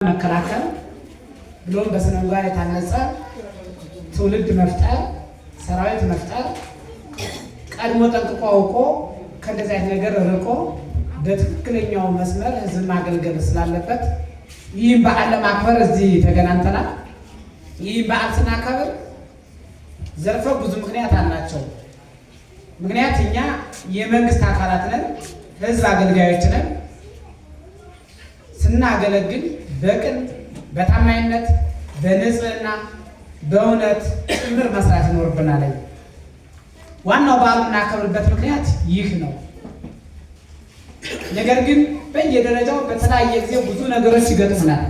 መከላከል ብሎም በስነ ምግባር የታነጸ ትውልድ መፍጠር ሰራዊት መፍጠር ቀድሞ ጠንቅቆ አውቆ ከእንደዚህ አይነት ነገር ርቆ በትክክለኛው መስመር ህዝብ ማገልገል ስላለበት ይህን በዓል ለማክበር እዚህ ተገናኝተናል። ይህን በዓል ስናከብር ዘርፈ ብዙ ምክንያት አላቸው። ምክንያት እኛ የመንግስት አካላት ነን፣ ህዝብ አገልጋዮች ነን። ስናገለግል በቅን በታማኝነት በንጽህና በእውነት ጭምር መስራት ይኖርብናል። ዋናው በዓሉን እናከብርበት ምክንያት ይህ ነው። ነገር ግን በየደረጃው በተለያየ ጊዜ ብዙ ነገሮች ይገጥሙናል።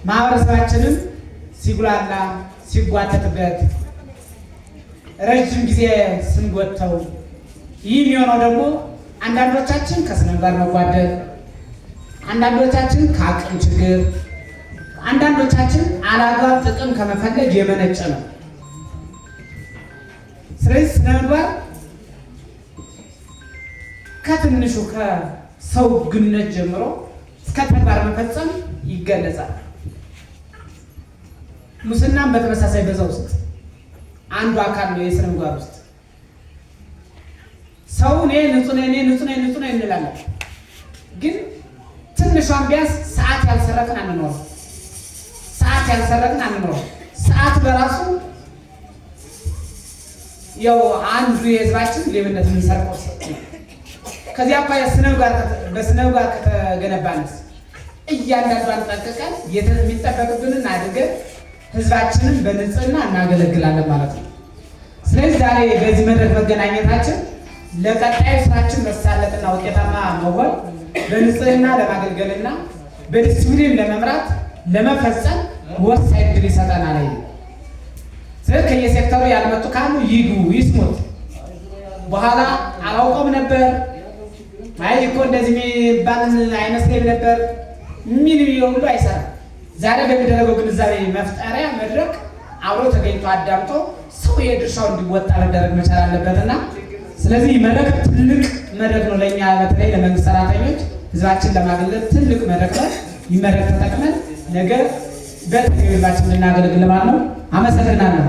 ማህበረሰባችንም ሲጉላላ ሲጓተትበት ረጅም ጊዜ ስንጎተው ይህ የሚሆነው ደግሞ አንዳንዶቻችን ከስነ ምግባር መጓደል፣ አንዳንዶቻችን ከአቅም ችግር፣ አንዳንዶቻችን አላግባብ ጥቅም ከመፈለግ የመነጨ ነው። ስለዚህ ስነ ምግባር ከትንሹ ከሰው ግንኙነት ጀምሮ እስከ ተግባር መፈጸም ይገለጻል። ሙስናም በተመሳሳይ በዛ ውስጥ አንዱ አካል ነው። የስነ ምግባር ውስጥ ሰው ንጹህ ነኝ እንላለን፣ ግን ትንሿን ቢያንስ ሰዓት ያልሰረቅን አንኖርም። ሰዓት በራሱ ያው አንዱ የህዝባችን ሌብነት የምንሰርቀው ነው። ከዚያ አኳያ በስነ ምግባር ከተገነባንስ እያንዳንዷን ጠንቅቀን የሚጠበቅብንን አድርገን ህዝባችንን በንጽህና እናገለግላለን ማለት ነው። ስለዚህ ዛሬ በዚህ መድረክ መገናኘታችን ለቀጣዩ ስራችን መሳለጥና ውጤታማ መሆን በንጽህና ለማገልገልና በዲሲፕሊን ለመምራት ለመፈጸም ወሳኝ ዕድል ይሰጠናል። ስለዚህ ከየሴክተሩ ያልመጡ ካሉ ይግቡ ይስሙት። በኋላ አላውቀውም ነበር አይ እኮ እንደዚህ የሚባል አይመስለኝም ነበር ምን ሁሉ አይሰራም። ዛሬ በሚደረገው ግንዛቤ መፍጠሪያ መድረክ አብሮ ተገኝቶ አዳምጦ ሰው የድርሻው እንዲወጣ መደረግ መቻል አለበትና ስለዚህ መድረክ ትልቅ መድረክ ነው። ለእኛ በተለይ ለመንግስት ሰራተኞች ህዝባችን ለማገልገል ትልቅ መድረክ ነው። ይህ መድረክ ተጠቅመን ነገ በተገቢባችን ልናገለግል ማለት ነው። አመሰግናለሁ።